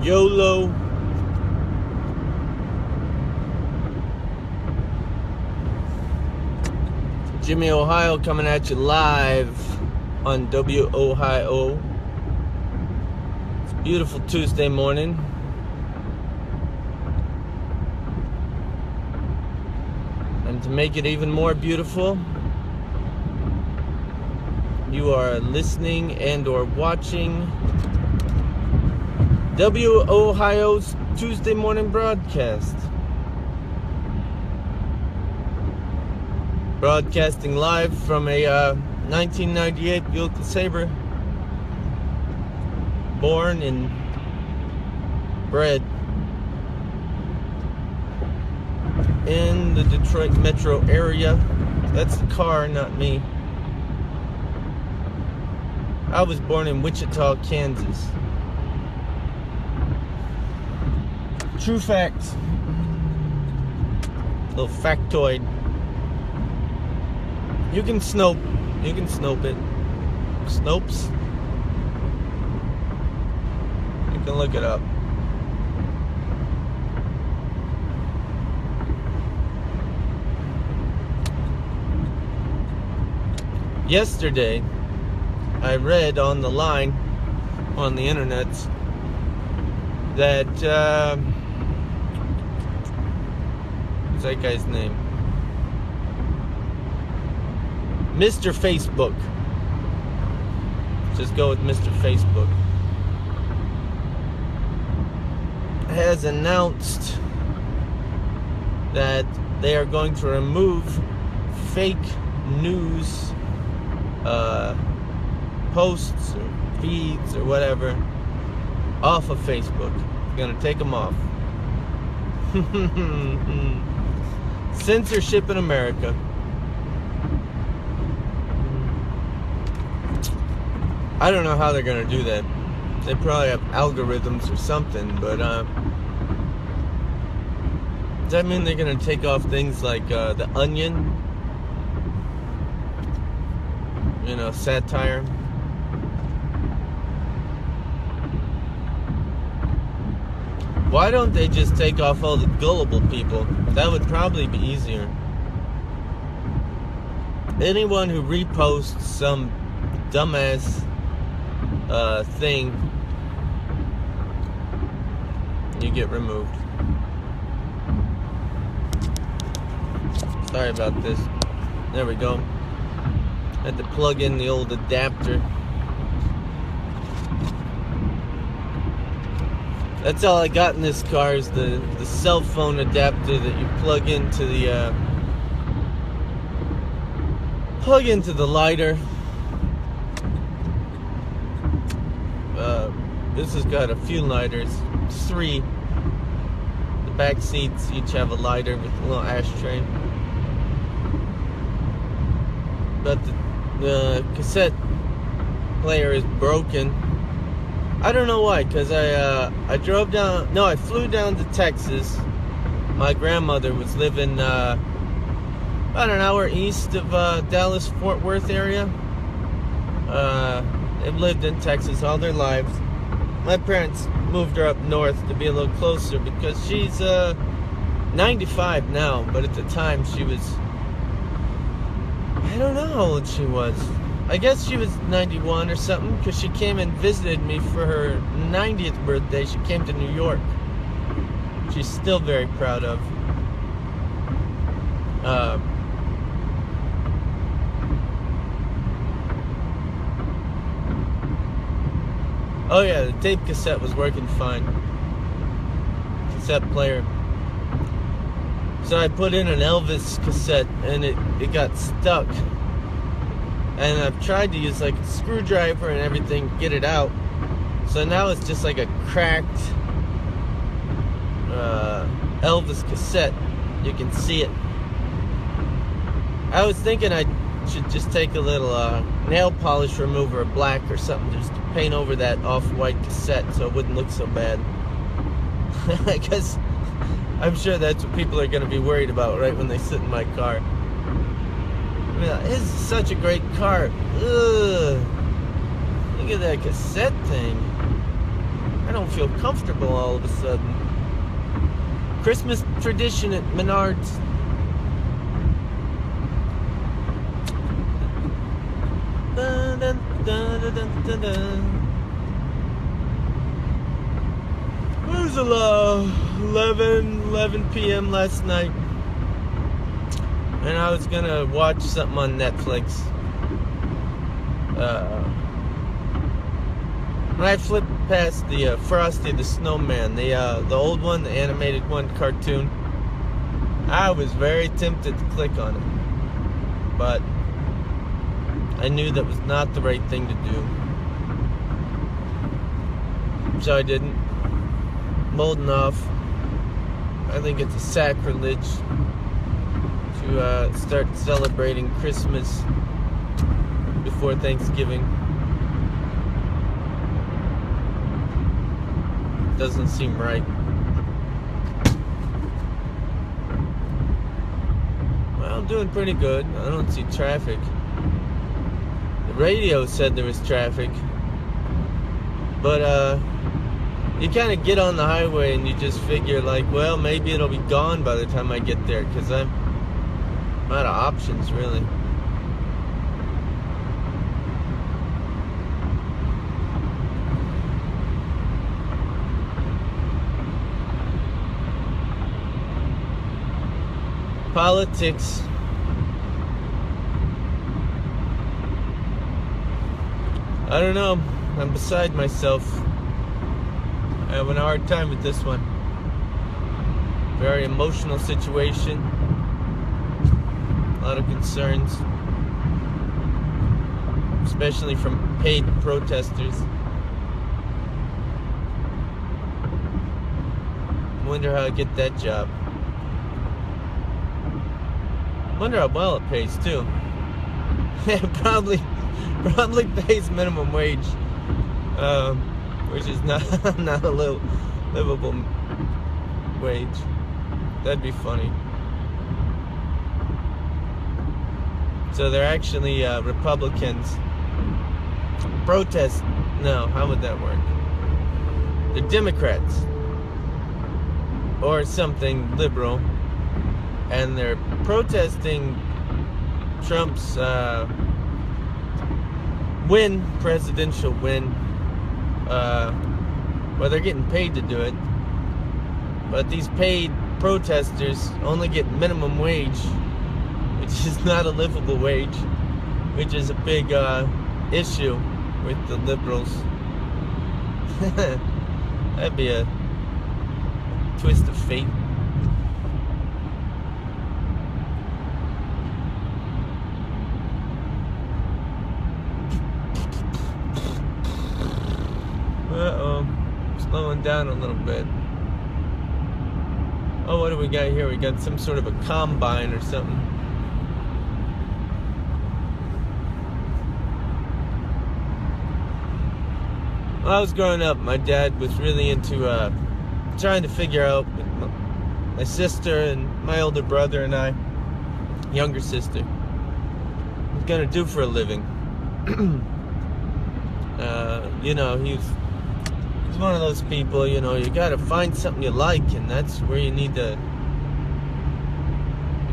YOLO. Jimmy, Ohio, coming at you live on Wohio. It's a beautiful Tuesday morning. And to make it even more beautiful, you are listening and or watching Wohio's Tuesday morning broadcast. Broadcasting live from a 1998 Buick LeSabre. Born and bred in the Detroit metro area. That's the car, not me. I was born in Wichita, Kansas. True facts. Little factoid. You can snope it. Snopes. You can look it up. Yesterday, I read on the line, on the internet, that, what's that guy's name? Mr. Facebook. Just go with Mr. Facebook. Has announced that they are going to remove fake news posts or feeds or whatever off of Facebook. They're going to take them off. Censorship in America. I don't know how they're going to do that. They probably have algorithms or something, but does that mean they're going to take off things like The Onion? You know, satire. Why don't they just take off all the gullible people? That would probably be easier. Anyone who reposts some dumbass thing, you get removed. Sorry about this. There we go. Had to plug in the old adapter. That's all I got in this car is the cell phone adapter that you plug into the lighter. This has got a few lighters, 3. The back seats each have a lighter with a little ashtray. But the cassette player is broken. I don't know why, because I flew down to Texas. My grandmother was living about an hour east of Dallas, Fort Worth area. They've lived in Texas all their lives. My parents moved her up north to be a little closer because she's 95 now, but at the time she was, I don't know how old she was. I guess she was 91 or something, because she came and visited me for her 90th birthday. She came to New York. She's still very proud of. Oh yeah, the tape cassette was working fine. Cassette player. So I put in an Elvis cassette and it got stuck. And I've tried to use like a screwdriver and everything to get it out. So now it's just like a cracked Elvis cassette. You can see it. I was thinking I should just take a little nail polish remover of black or something just to paint over that off-white cassette so it wouldn't look so bad. Because I'm sure that's what people are going to be worried about right when they sit in my car. I mean, this is such a great car. Ugh. Look at that cassette thing. I don't feel comfortable all of a sudden. Christmas tradition at Menards. Dun, dun, dun, dun, dun, dun, dun. It was 11 p.m. last night, and I was gonna watch something on Netflix. When I flipped past the Frosty the Snowman, the old one, the animated one, cartoon, I was very tempted to click on it, but I knew that was not the right thing to do, so I didn't. I'm holding off. I think it's a sacrilege to start celebrating Christmas before Thanksgiving. Doesn't seem right. Well, I'm doing pretty good. I don't see traffic. The radio said there was traffic, but you kind of get on the highway and you just figure like, well, maybe it'll be gone by the time I get there, because I'm out of options, really. Politics. I don't know. I'm beside myself. I'm having a hard time with this one. Very emotional situation. A lot of concerns. Especially from paid protesters. Wonder how I get that job. Wonder how well it pays too. It probably pays minimum wage, which is not a livable wage. That'd be funny. So they're actually Republicans. Protest? No, how would that work? They're Democrats or something liberal. And they're protesting Trump's presidential win. Well, they're getting paid to do it. But these paid protesters only get minimum wage, which is not a livable wage, which is a big issue with the liberals. That'd be a twist of fate. Uh-oh, slowing down a little bit. Oh, what do we got here? We got some sort of a combine or something. When I was growing up, my dad was really into trying to figure out with my sister and my older brother and I, younger sister, what he's gonna do for a living. You know, he's one of those people, you know, you gotta find something you like, and that's where you need to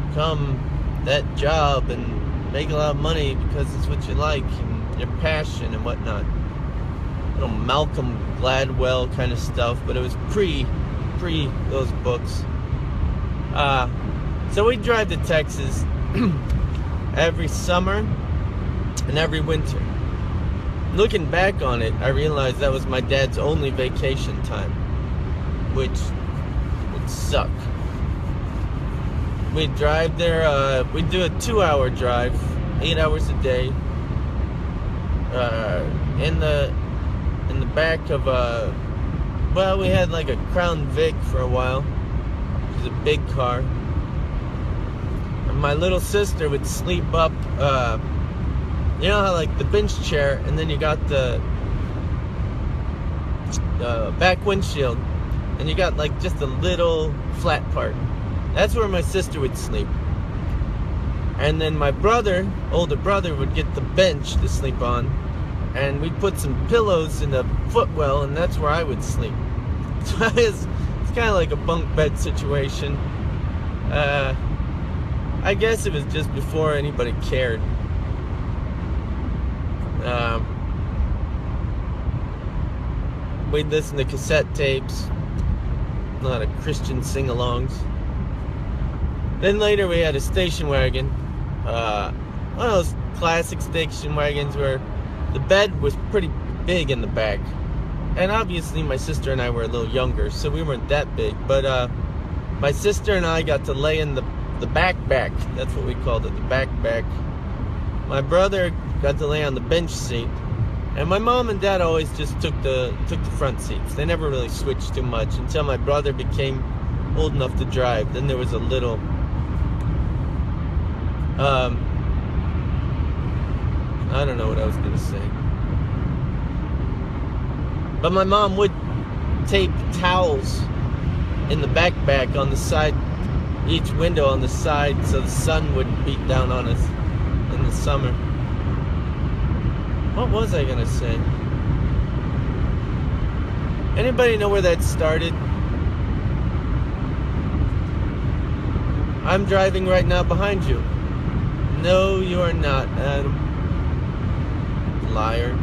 become that job and make a lot of money because it's what you like and your passion and whatnot. You know, Malcolm Gladwell kind of stuff, but it was pre those books. So we drive to Texas every summer and every winter. Looking back on it, I realized that was my dad's only vacation time, which would suck. We'd drive there, we'd do a 2-hour drive, 8 hours a day, in the back of well, we had like a Crown Vic for a while, which is a big car, and my little sister would sleep up, you know how like the bench chair, and then you got the back windshield, and you got like just a little flat part. That's where my sister would sleep. And then my brother, older brother, would get the bench to sleep on, and we'd put some pillows in the footwell, and that's where I would sleep. So it's kind of like a bunk bed situation. I guess it was just before anybody cared. We'd listen to cassette tapes, a lot of Christian sing-alongs. Then later we had a station wagon, one of those classic station wagons where the bed was pretty big in the back. And obviously my sister and I were a little younger, so we weren't that big. But my sister and I got to lay in the back. That's what we called it, the back. My brother got to lay on the bench seat. And my mom and dad always just took the front seats. They never really switched too much until my brother became old enough to drive. Then there was a little I don't know what I was going to say. But my mom would tape towels in the back on the side, each window on the side, so the sun wouldn't beat down on us in the summer. What was I gonna say? Anybody know where that started? I'm driving right now behind you. No, you are not, Adam. Liar.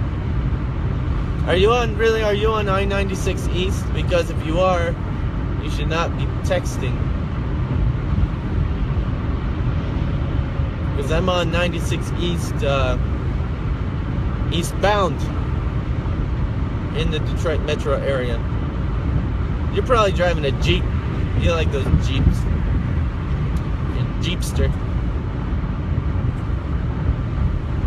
Are you on I-96 East? Because if you are, you should not be texting. Because I'm on 96 East, eastbound in the Detroit metro area. You're probably driving a Jeep. You like those Jeeps. You're a Jeepster.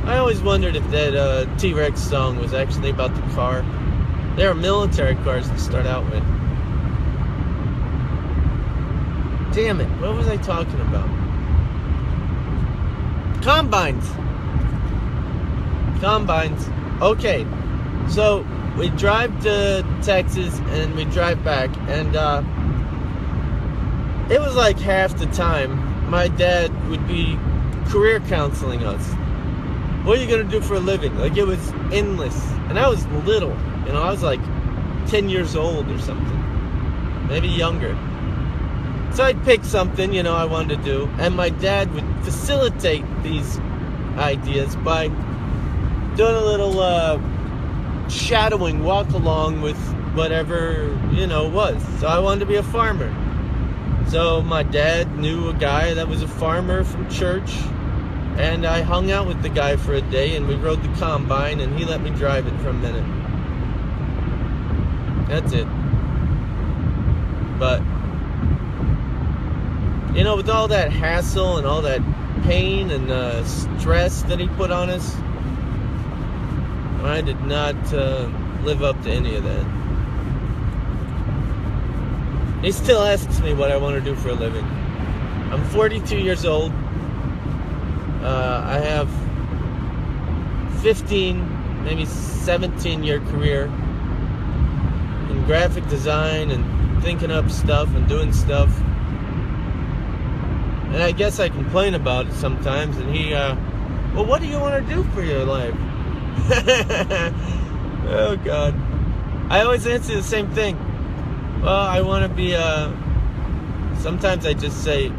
I always wondered if that T-Rex song was actually about the car. They were military cars to start out with. Damn it, what was I talking about? Combines. Okay, so we drive to Texas and we drive back, and it was like half the time my dad would be career counseling us. What are you gonna do for a living? Like, it was endless. And I was little, you know, I was like 10 years old or something, maybe younger. So I'd pick something, you know, I wanted to do, and my dad would facilitate these ideas by doing a little shadowing walk along with whatever, you know, was. So I wanted to be a farmer. So my dad knew a guy that was a farmer from church, and I hung out with the guy for a day, and we rode the combine, and he let me drive it for a minute. That's it. But, you know, with all that hassle and all that pain and stress that he put on us, I did not live up to any of that. He still asks me what I want to do for a living. I'm 42 years old. I have 15, maybe 17-year career in graphic design and thinking up stuff and doing stuff. And I guess I complain about it sometimes, and he, well, what do you want to do for your life? Oh, God. I always answer the same thing. Well, I want to be, sometimes I just say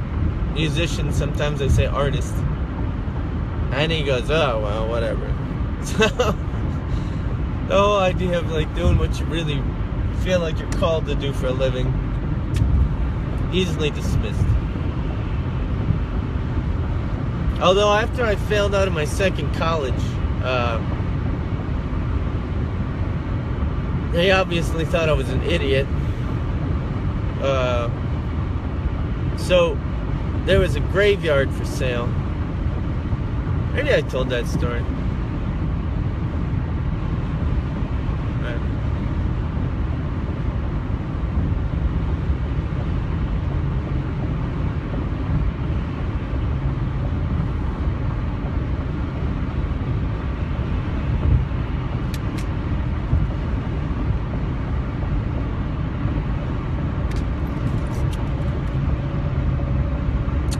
musician, sometimes I say artist. And he goes, oh, well, whatever. So, the whole idea of, like, doing what you really feel like you're called to do for a living, easily dismissed. Although after I failed out of my second college, they obviously thought I was an idiot. So there was a graveyard for sale. Maybe I told that story.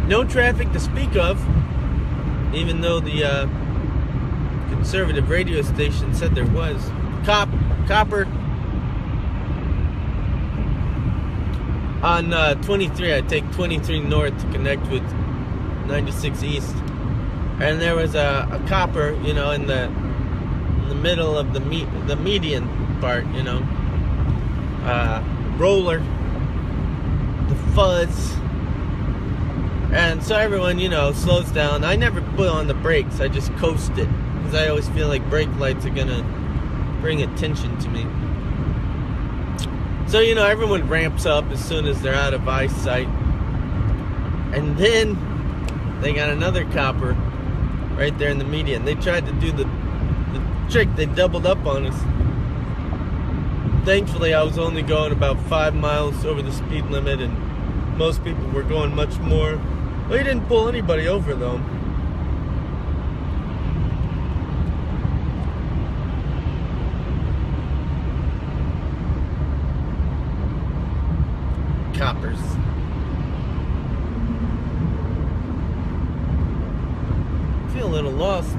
No traffic to speak of, even though the conservative radio station said there was. Copper. On 23, I take 23 north to connect with 96 east. And there was a copper, you know, in the middle of the median part, you know. Roller. The fuzz. And so everyone, you know, slows down. I never put on the brakes. I just coast it. Because I always feel like brake lights are going to bring attention to me. So, you know, everyone ramps up as soon as they're out of eyesight. And then they got another copper right there in the median. They tried to do the trick. They doubled up on us. Thankfully, I was only going about 5 miles over the speed limit, and most people were going much more. Well, he didn't pull anybody over, though. Coppers. I feel a little lost.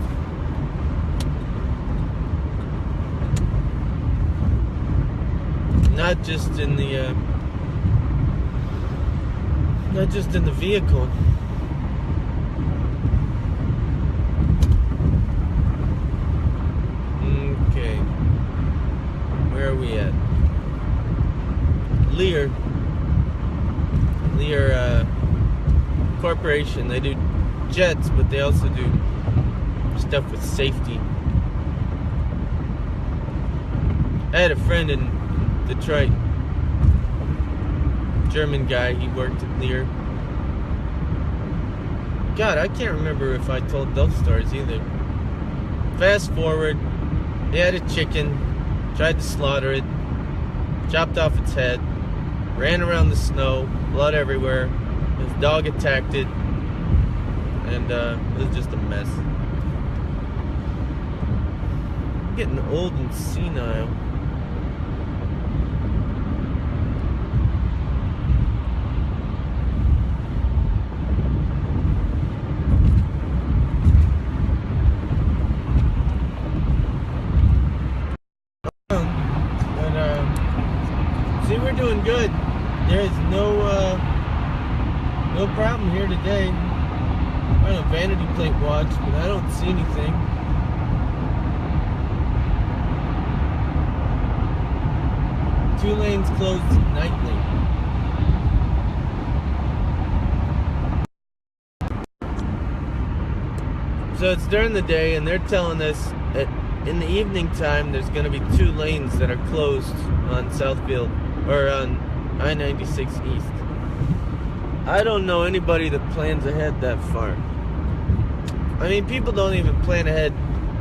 Not just in the vehicle. Okay. Where are we at? Lear Corporation. They do jets, but they also do stuff with safety. I had a friend in Detroit, German guy. He worked at Lear. God, I can't remember if I told those stories either. Fast forward, they had a chicken, tried to slaughter it, chopped off its head, ran around the snow, blood everywhere. His dog attacked it, and it was just a mess. I'm getting old and senile. See, we're doing good. There is no problem here today. I'm on a vanity plate watch, but I don't see anything. Two lanes closed nightly. So it's during the day, and they're telling us that in the evening time there's going to be 2 lanes that are closed on Southfield, or on I-96 East. I don't know anybody that plans ahead that far. I mean, people don't even plan ahead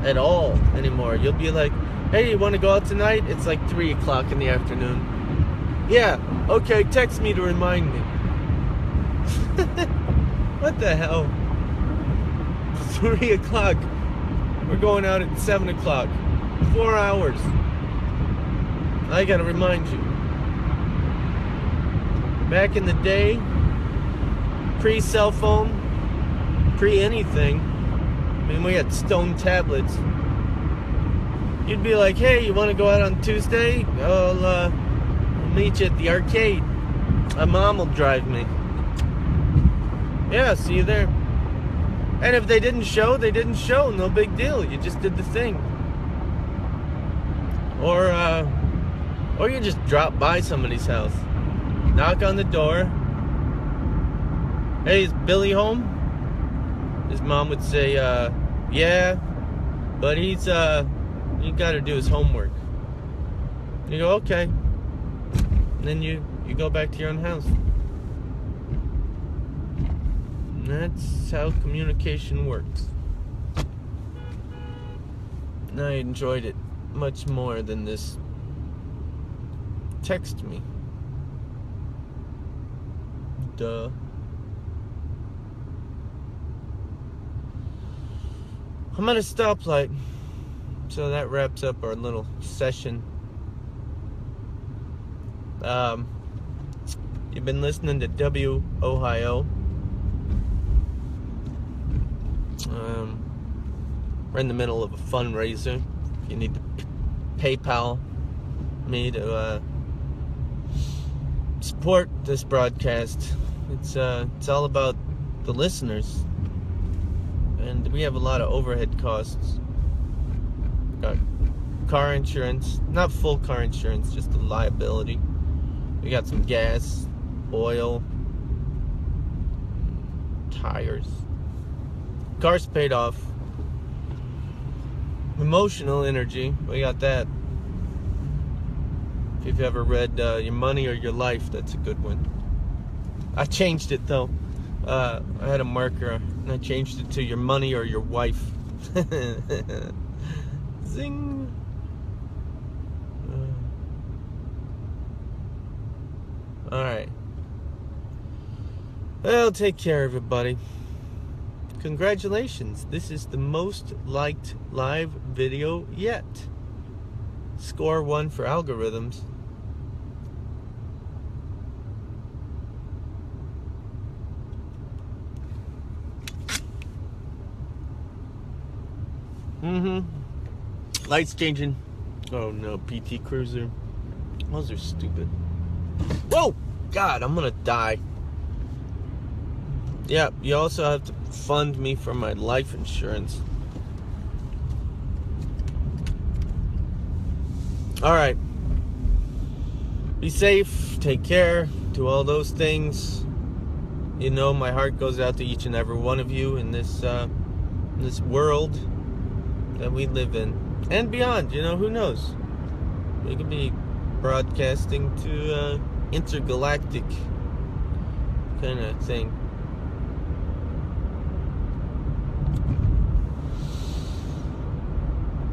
at all anymore. You'll be like, hey, you want to go out tonight? It's like 3 o'clock in the afternoon. Yeah, okay, text me to remind me. What the hell? 3 o'clock. We're going out at 7 o'clock. 4 hours. I gotta remind you. Back in the day, pre-cell phone, pre-anything, I mean, we had stone tablets. You'd be like, hey, you want to go out on Tuesday? I'll meet you at the arcade. My mom will drive me. Yeah, see you there. And if they didn't show, they didn't show. No big deal. You just did the thing. Or you just drop by somebody's house. Knock on the door. Hey, is Billy home? His mom would say, yeah, but he got to do his homework. You go, okay. And then you go back to your own house. And that's how communication works. And I enjoyed it much more than this text me. Duh. I'm at a stoplight, so that wraps up our little session. You've been listening to Wohio. We're in the middle of a fundraiser. If you need to PayPal me to support this broadcast, it's all about the listeners, and we have a lot of overhead costs. Got car insurance, not full car insurance, just the liability. We got some gas, oil, tires. Car's paid off. Emotional energy, we got that. If you've ever read Your Money or Your Life, that's a good one. I changed it though. I had a marker and I changed it to Your Money or Your Wife. Zing. Alright. Well, take care, everybody. Congratulations. This is the most liked live video yet. Score 1 for algorithms. Lights changing. Oh no, PT Cruiser. Those are stupid. Whoa! God, I'm gonna die. Yeah, you also have to fund me for my life insurance. Alright. Be safe, take care, do all those things. You know, my heart goes out to each and every one of you in this world that we live in. And beyond, you know, who knows? We could be broadcasting to intergalactic kind of thing.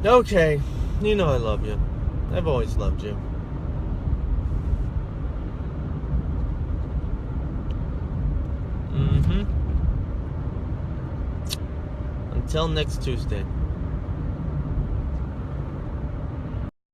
Okay, you know I love you. I've always loved you. Until next Tuesday.